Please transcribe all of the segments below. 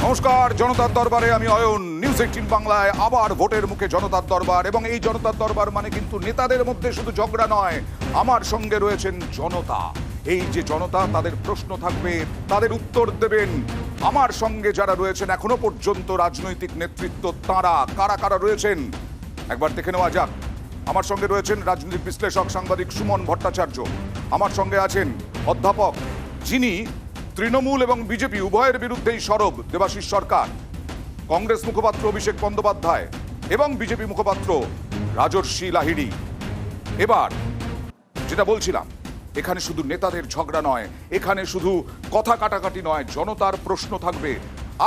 নমস্কার, জনতার দরবারে আমি অয়ন। নিউজ 18 বাংলায় আবার ভোটের মুখে জনতার দরবার। এবং এই জনতার দরবার মানে কিন্তু নেতাদের মধ্যে শুধু ঝগড়া নয়, আমার সঙ্গে রয়েছেন জনতা। এই যে জনতা, তাদের প্রশ্ন থাকবে, তাদের উত্তর দেবেন। আমার সঙ্গে যারা রয়েছেন এখনো পর্যন্ত রাজনৈতিক নেতৃত্ব, তারা কারা কারা রয়েছেন একবার দেখে নেওয়া যাক। আমার সঙ্গে রয়েছেন রাজনৈতিক বিশ্লেষক সাংবাদিক সুমন ভট্টাচার্য। আমার সঙ্গে আছেন অধ্যাপক, যিনি তৃণমূল এবং বিজেপি উভয়ের বিরুদ্ধেই সরব, দেবাশিস সরকার। কংগ্রেস মুখপাত্র অভিষেক বন্দ্যোপাধ্যায় এবং বিজেপি মুখপাত্র রাজর্ষি লাহিড়ী। এবার যেটা বলছিলাম, এখানে শুধু নেতাদের ঝগড়া নয়, এখানে শুধু কথা কাটাকাটি নয়, জনতার প্রশ্ন থাকবে।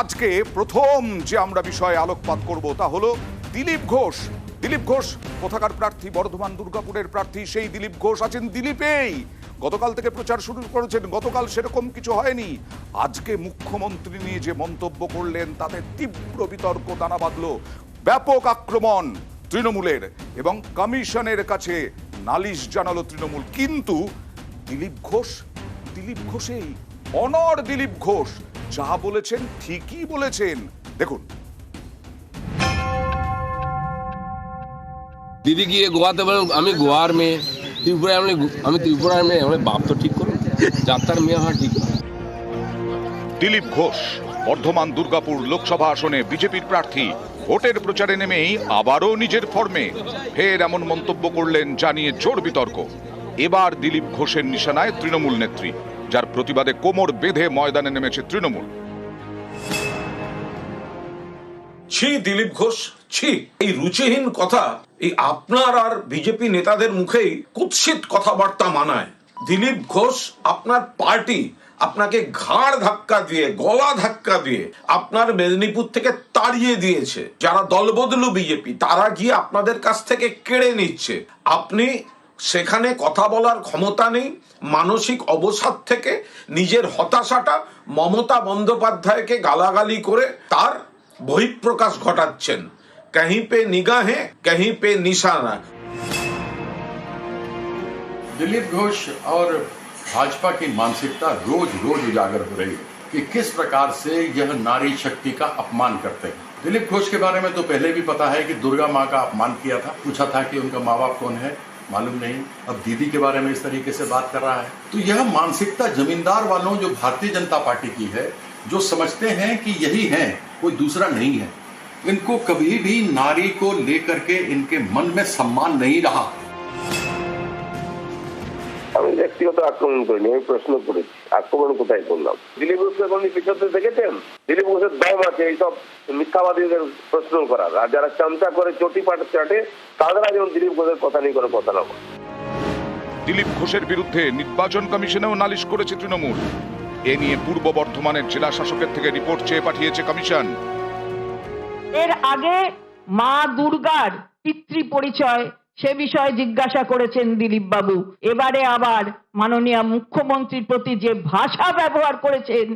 আজকে প্রথম যে আমরা বিষয়ে আলোকপাত করব তা হলো দিলীপ ঘোষ। দিলীপ ঘোষ কোথাকার প্রার্থী? বর্ধমান দুর্গাপুরের প্রার্থী। সেই দিলীপ ঘোষ আছেন দিলীপেই। গতকাল থেকে প্রচার শুরু করেছেন। গতকাল সেরকম কিছু হয়নি। আজকে মুখ্যমন্ত্রী নিয়ে যে মন্তব্য করলেন তাতে তীব্র বিতর্ক দানা বাঁধল। ব্যাপক আক্রমণ তৃণমূলের এবং কমিশনের কাছে নালিশ জানালো তৃণমূল। কিন্তু দিলীপ ঘোষেই অনড় দিলীপ ঘোষ যা বলেছেন ঠিকই বলেছেন। দেখুন। দিদি গিয়ে গোয়াতে বলে আমি গোয়ার মেয়ে, ত্রিপুরায় আমি ত্রিপুরার মেয়ে। আমার বাপ তো ঠিক করুন, যাত্রার মেয়ে হওয়া ঠিক। দিলীপ ঘোষ বর্ধমান দুর্গাপুর লোকসভা আসনে বিজেপির প্রার্থী। ভোটের প্রচারে নেমেই আবারও নিজের ফর্মে ফের এমন মন্তব্য করলেন, জানিয়ে জোর বিতর্ক। এবার দিলীপ ঘোষের নিশানায় তৃণমূল নেত্রী, যার প্রতিবাদে কোমর বেঁধে ময়দানে নেমেছে তৃণমূল। ছি দিলীপ ঘোষ, ছি। এই রুচিহীন কথা এই আপনার আর বিজেপি নেতাদের মুখেই কুৎসিত কথাবার্তা মানায়। দিলীপ ঘোষ, আপনার পার্টি আপনাকে ঘাড় ধাক্কা দিয়ে, গলা ধাক্কা দিয়ে আপনার মেদিনীপুর থেকে তাড়িয়ে দিয়েছে। যারা দলবদলু বিজেপি, তারা গিয়ে আপনাদের কাছ থেকে কেড়ে নিচ্ছে। আপনি সেখানে কথা বলার ক্ষমতা নেই। মানসিক অবসাদ থেকে নিজের হতাশাটা মমতা বন্দ্যোপাধ্যায়কে গালাগালি করে তার বহিঃপ্রকাশ ঘটাচ্ছেন। कहीं पे निगाहें, कहीं पे निशाना। दिलीप घोष और भाजपा की मानसिकता रोज रोज उजागर हो रही है कि किस प्रकार से यह नारी शक्ति का अपमान करते हैं। दिलीप घोष के बारे में तो पहले भी पता है कि दुर्गा माँ का अपमान किया था, पूछा था कि उनका माँ बाप कौन है, मालूम नहीं। अब दीदी के बारे में इस तरीके से बात कर रहा है। तो यह मानसिकता जमींदार वालों, जो भारतीय जनता पार्टी की है, जो समझते हैं कि यही है, कोई दूसरा नहीं है। इनको कभी भी नारी को लेकर के इनके मन में सम्मान नहीं रहा। আমি ব্যক্তিগত আক্রমণ করিনি, আমি প্রশ্ন করেছি। আক্রমণ কোথায় করলাম? দিলীপ ঘোষকে কোন পিছনে দেখেছেন? দিলীপ ঘোষের দম আছে এইসব মিথ্যাবাদীদের প্রশ্ন করার। আর যারা চামচা করে চটি চাটে, তারা যেমন দিলীপ ঘোষের কথা নিয়ে কোনো কথা না বলে। দিলীপ ঘোষের বিরুদ্ধে নির্বাচন কমিশনেও নালিশ করেছে তৃণমূল। এ নিয়ে পূর্ব বর্ধমানের জেলা শাসকের থেকে রিপোর্ট চেয়ে পাঠিয়েছে কমিশন। এর আগে মা দুর্গার পিতৃ পরিচয়, সে বিষয়ে জিজ্ঞাসা করেছেন দিলীপ বাবু। এবারে আবার মাননীয় মুখ্যমন্ত্রীর প্রতি যে ভাষা ব্যবহার করেছেন,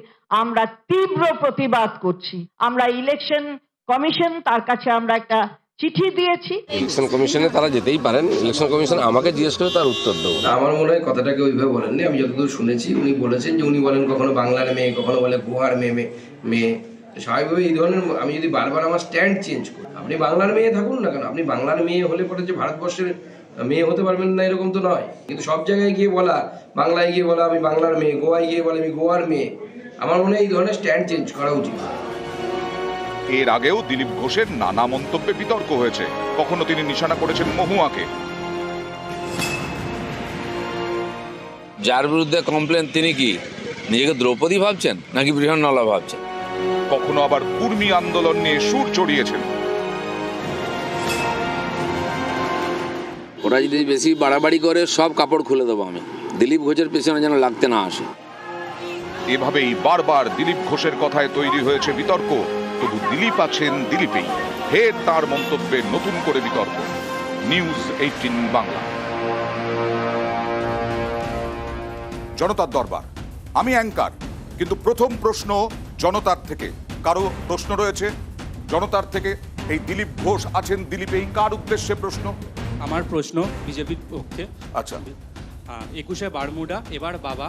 আমরা তীব্র প্রতিবাদ করছি। আমরা ইলেকশন কমিশন, তার কাছে আমরা একটা চিঠি দিয়েছি। ইলেকশন কমিশনে তারা যেতেই পারেন, ইলেকশন কমিশন আমাকে জিজ্ঞেস করে তার উত্তর দেবো। আমার মনে হয় কথাটাকে ওইভাবে বলেননি। আমি যতদূর শুনেছি উনি বলেছেন যে উনি বলেন কখনো বাংলার মেয়ে, কখনো বলে গোয়ার মেয়ে। স্বাভাবিকভাবে এই ধরনের, আমি যদি বারবার আমার স্ট্যান্ড চেঞ্জ করি, আপনি বাংলার মেয়ে থাকুন না কেন, আপনি বাংলার মেয়ে হলে পরে যে ভারতবর্ষের মেয়ে হতে পারবেন না এরকম তো নয়। কিন্তু সব জায়গায় গিয়ে বলা, বাংলায় গিয়ে বলা আমি বাংলার মেয়ে, গোয়ায় গিয়ে বলে আমি গোয়ার মেয়ে, আমার মনে হয় এই ধরনের স্ট্যান্ড চেঞ্জ করা উচিত। এর আগেও দিলীপ ঘোষের নানা মন্তব্যে বিতর্ক হয়েছে। কখনো তিনি নিশানা করেছেন মহুয়াকে। যার বিরুদ্ধে কমপ্লেন তিনি কি নিজেকে দ্রৌপদী ভাবছেন নাকি বৃহন্নলা ভাবছেন? কখনো আবার কুর্মী আন্দোলন নিয়ে সুর চড়িয়েছেন। ওরা যদি বেশি বাড়াবাড়ি করে সব কাপড় খুলে দেবো আমি, দিলীপ ঘোষের পেছনে যেন লাগতে না আসে। এভাবেই বারবার দিলীপ ঘোষের কথায় তৈরি হয়েছে বিতর্ক। তবু দিলীপ আছেন দিলীপেই। ফের তার মন্তব্যে নতুন করে বিতর্ক। নিউজ 18 বাংলা। জনতার দরবার, আমি অ্যাঙ্কার। কিন্তু প্রথম প্রশ্ন জনতার থেকে। কারো প্রশ্ন রয়েছে জনতার থেকে? এই দিলীপ ঘোষ আছেন দিলীপেই, কার উদ্দেশ্যে প্রশ্ন? আমার প্রশ্ন বিজেপির পক্ষে। আচ্ছা। 21শে বারমুডা, এবার বাবা,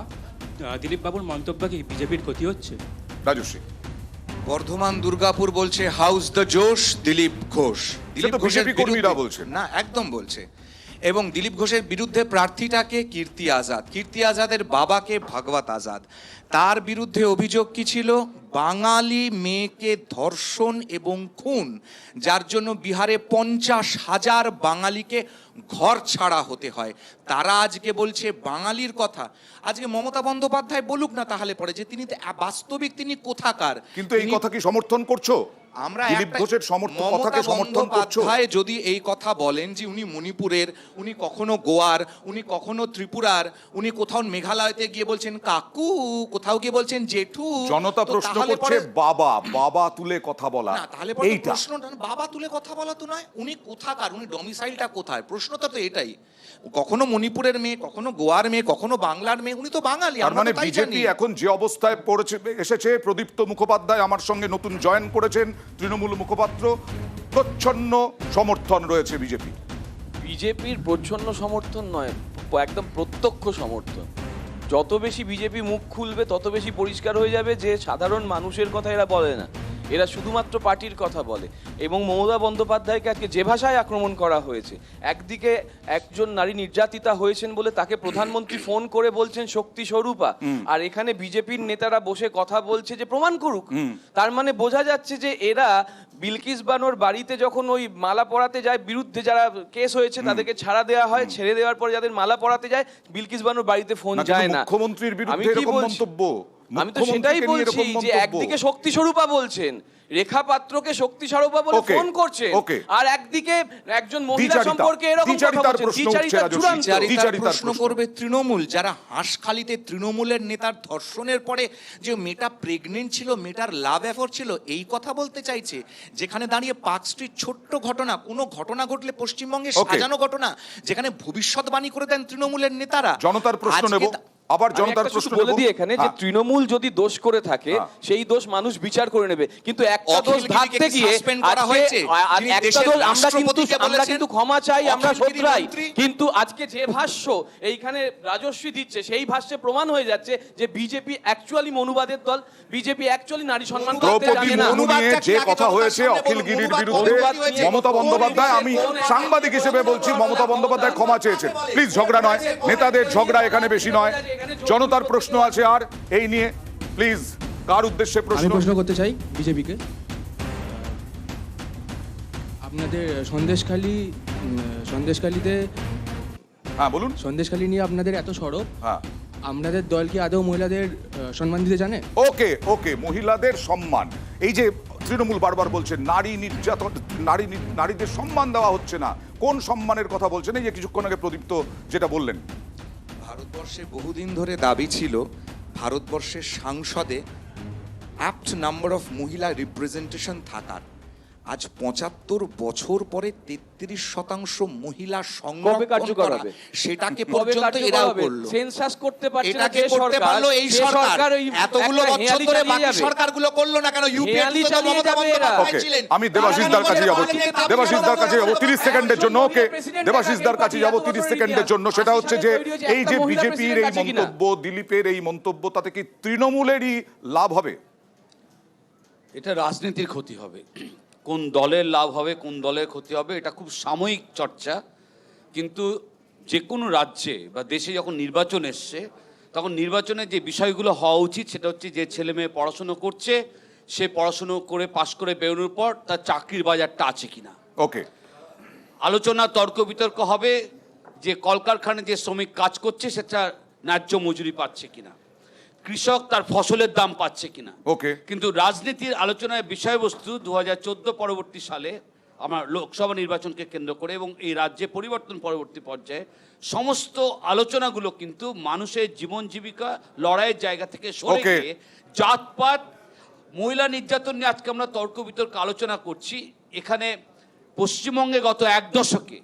দিলীপ বাবুর মন্তব্য কি বিজেপির ক্ষতি হচ্ছে? রাজস্বী। বর্ধমান দুর্গাপুর বলছে হাউস দ্য জোশ দিলীপ ঘোষ। দিলীপ সেটা ঘোষের বিজেপি কর্মীরা বিরুদ্ধে- বলছেন। না, একদম বলছে। এবং দিলীপ ঘোষের বিরুদ্ধে প্রার্থীটাকে কীর্তি আজাদ, কীর্তি আজাদের বাবাকে ভাগবত আজাদ। তার বিরুদ্ধে অভিযোগ কি ছিল? বাঙালি মেয়েকে ধর্ষণ এবং খুন, যার জন্য বিহারে 50,000 বাঙালিকে ঘর ছাড়া হতে হয়। তারা আজকে বলছে বাঙালির কথা। আজকে মমতা বন্দ্যোপাধ্যায় বলুক না তাহলে পরে যে তিনি বাস্তবিক তিনি কোথাকার। কিন্তু এই কথা কি সমর্থন করছো? আমরা দিলীপ ঘোষের কথাকে সমর্থন করছো? মমতা যদি এই কথা বলেন যে উনি মণিপুরের, উনি কখনো গোয়ার, উনি কখনো ত্রিপুরার, উনি কোথাও মেঘালয়তে গিয়ে বলছেন কাকু, কোথাও গিয়ে বলছেন জেঠু, জনতা তো প্রশ্ন তাহলে করছে পরে- বাবা তুলে কথা বলা। না, তাহলে পরে এইটা প্রশ্নটা বাবা তুলে কথা বলা তো নয়, উনি কোথাকার, উনি ডমিসাইলটা কোথায়, প্রশ্নটা তো এটাই। কখনো মণিপুরের মেয়ে, কখনো গোয়ার মেয়ে, কখনো বাংলার মেয়ে, উনি তো বাঙালি। তার আমরা মানে তো তাই বিজেপি জানি। এখন যে অবস্থায় পড়েছে এসেছে, প্রদীপ্ত মুখোপাধ্যায় আমার সঙ্গে নতুন জয়েন করেছেন, তৃণমূল মুখপাত্র, প্রচ্ছন্ন সমর্থন রয়েছে বিজেপি। বিজেপির প্রচ্ছন্ন সমর্থন নয়, একদম প্রত্যক্ষ সমর্থন। যত বেশি বিজেপি মুখ খুলবে তত বেশি পরিষ্কার হয়ে যাবে যে সাধারণ মানুষের কথা এরা বলে না, এরা শুধুমাত্র পার্টির কথা বলে। এবং মমতা বন্দ্যোপাধ্যায়কে আজকে যে ভাষায় আক্রমণ করা হয়েছে, একদিকে একজন নারী নির্যাতিতা হয়েছেন বলে তাকে প্রধানমন্ত্রী ফোন করে বলছেন শক্তি স্বরূপা, আর এখানে বিজেপির নেতারা বসে কথা বলছে যে প্রমাণ করুক। তার মানে বোঝা যাচ্ছে যে এরা বিলকিস বানোর বাড়িতে যখন ওই মালা পরাতে যায়, বিরুদ্ধে যারা কেস হয়েছে তাদেরকে ছাড়া দেওয়া হয়, ছেড়ে দেওয়ার পরে যাদের মালা পরাতে যায় বিলকিস বানোর বাড়িতে ফোন যায় না। মুখ্যমন্ত্রীর আমি বিরুদ্ধে কি এরকম বলছি? মন্তব্য, আমি তো সেটাই বলছি যে একদিকে শক্তি স্বরূপা বলছেন, রেখা পাত্রকে শক্তি স্বরূপা বলে ফোন করছেন, আর একদিকে একজন মহিলা সম্পর্কে এরকম কথা বলছেন। দ্বিচারিতা চূড়ান্ত। দ্বিচারিতার প্রশ্ন করবে তৃণমূল, যারা হাঁসখালিতে তৃণমূলের নেতার ধর্ষণের পরে যে মেয়েটা প্রেগনেন্ট ছিল, মেয়েটার লাভ অ্যাফেয়ার ছিল, এই কথা বলতে চাইছে। যেখানে দাঁড়িয়ে পার্ক স্ট্রিট ছোট্ট ঘটনা, কোনো ঘটনা ঘটলে পশ্চিমবঙ্গে সাজানো ঘটনা, যেখানে ভবিষ্যৎবাণী করে দেন তৃণমূলের নেতারা। জনতার প্রশ্ন নেব, আবার জনতার প্রশ্ন বলে দিই এখানে যে তৃণমূল যদি দোষ করে থাকে সেই দোষ মানুষ বিচার করে নেবে, কিন্তু একটা দোষ ঢাকতে গিয়ে একটা দোষ আমরা কিন্তু ক্ষমা চাই, আমরা শোধরাই, কিন্তু আজকে যে ভাষ্য এইখানে রাজস্বী দিচ্ছে সেই ভাষ্যে প্রমাণ হয়ে যাচ্ছে যে বিজেপি অ্যাকচুয়ালি মনুবাদের দল, বিজেপি অ্যাকচুয়ালি নারী সম্মান করতে দ্রৌপদী জানে না। মুর্মু নিয়ে যে কথা হয়েছে অখিল গিরির বিরুদ্ধে, মমতা বন্দ্যোপাধ্যায়, আমি সাংবাদিক হিসেবে বলছি, মমতা বন্দ্যোপাধ্যায় ক্ষমা চেয়েছেন। প্লিজ, ঝগড়া নয়, নেতাদের ঝগড়া এখানে বেশি নয়। জনতার প্রশ্ন আছে আর এই নিয়ে, প্লিজ, কার উদ্দেশ্যে প্রশ্ন? আমি প্রশ্ন করতে চাই বিজেপিকে। আপনাদের সন্দেশখালীতে, হ্যাঁ বলুন। সন্দেশখালী নিয়ে আপনাদের এত সরব, হ্যাঁ, আপনাদের দল কি আদৌ মহিলাদের সম্মান দিতে জানে? ওকে, মহিলাদের সম্মান, এই যে তৃণমূল বারবার বলছে নারী নির্যাতন, নারীদের সম্মান দেওয়া হচ্ছে না, কোন সম্মানের কথা বলছেন? এই যে কিছুক্ষণ আগে প্রদীপ্ত যেটা বললেন, ভারতবর্ষে বহুদিন ধরে দাবি ছিল ভারতবর্ষের সংসদে অ্যাপ্ট নাম্বার অফ মহিলা রিপ্রেজেন্টেশন থাকার। আজ 75 বছর পরে 33% মহিলা সংরক্ষণ করা, সেটাকে পর্যন্ত এরাও করলো। সেন্সাস করতে পারছে না এটাকে যে করতে পারলো এই সরকার। এতগুলো বছর ধরে বাকি সরকারগুলো করলো না কেন? ইউপিএ তো মমতা বন্দ্যোপাধ্যায় ছিলেন। আমি দেবাশিসদার কাছে যাব, 30 সেকেন্ডের জন্য। ওকে, দেবাশিসদার কাছে যাব 30 সেকেন্ডের জন্য। সেটা হচ্ছে যে এই যে বিজেপির এই মন্তব্য, দিলীপের এই মন্তব্য, তাতে কি তৃণমূলেরই লাভ হবে? এটা রাজনীতির ক্ষতি হবে। কোন দলের লাভ হবে, কোন দলের ক্ষতি হবে, এটা খুব সাময়িক চর্চা। কিন্তু যে কোনো রাজ্যে বা দেশে যখন নির্বাচন এসছে, তখন নির্বাচনে যে বিষয়গুলো হওয়া উচিত সেটা হচ্ছে যে ছেলে মেয়ে পড়াশুনো করছে, সে পড়াশুনো করে পাশ করে বেরোনোর পর তার চাকরির বাজারটা আছে কিনা। ওকে, আলোচনা, তর্ক বিতর্ক হবে যে কলকারখানায় যে শ্রমিক কাজ করছে সেটা ন্যায্য মজুরি পাচ্ছে কিনা, কৃষক তার ফসলের দাম পাচ্ছে কিনা। ওকে, কিন্তু রাজনীতির আলোচনার বিষয়বস্তু 2014 পরবর্তী সালে আমার লোকসভা নির্বাচনকে কেন্দ্র করে এবং এই রাজ্যে পরিবর্তন পরবর্তী পর্যায়ে সমস্ত আলোচনাগুলো কিন্তু মানুষের জীবন জীবিকা লড়াইয়ের জায়গা থেকে সরে গিয়ে জাতপাত, মহিলা নির্যাতন নিয়ে আজকে আমরা তর্ক বিতর্ক আলোচনা করছি। এখানে পশ্চিমবঙ্গে গত 1 দশকে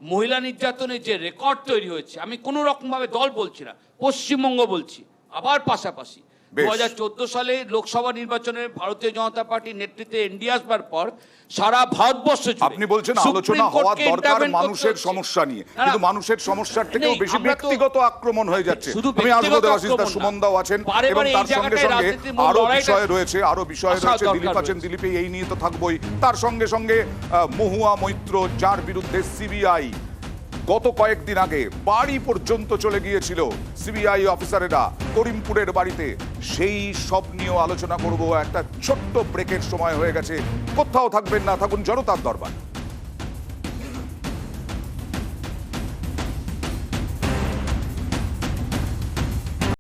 মহিলা নির্যাতনের যে রেকর্ড তৈরি হয়েছে, আমি কোনো রকমভাবে দল বলছি না, পশ্চিমবঙ্গ বলছি, আবার পাশাপাশি বেশ। 2014 সালে লোকসভা নির্বাচনে ভারতীয় জনতা পার্টির নেতৃত্বে এনডিএ আসবার পর সারা ভারতবর্ষ জুড়ে আপনি বলছেন সুপ্রিম আলোচনা হওয়া কোর্টকে দরকার intervene করতে মানুষের হচ্ছে। সমস্যা নিয়ে, না, কিন্তু মানুষের সমস্যার থেকেও নেই, বেশি আমরা তো- ব্যক্তিগত আক্রমণ হয়ে যাচ্ছে। শুধু আমি আসবো ব্যক্তিগত দেবাশিস আক্রমণ দাস, না। সুমনদাও আছেন বারে এবং বারে এই তার সঙ্গে জায়গাটায় সঙ্গে রাজনীতির মূল আরো লড়াইটা বিষয় রয়েছে, আরো বিষয় আসার রয়েছে। দরকার দিলীপ আছেন, রয়েছে। দিলীপে এই নিয়ে তো থাকবোই। তার সঙ্গে সঙ্গে মহুয়া মৈত্র, যার বিরুদ্ধে সিবিআই গত কয়েকদিন আগে বাড়ি পর্যন্ত চলে গিয়েছিল সিবিআই অফিসারেরা করিমপুরের বাড়িতে, সেই সব নিয়েও আলোচনা করব। একটা ছোট্ট ব্রেকের সময় হয়ে গেছে, কোথাও থাকবেন না, থাকুন জনতার দরবার।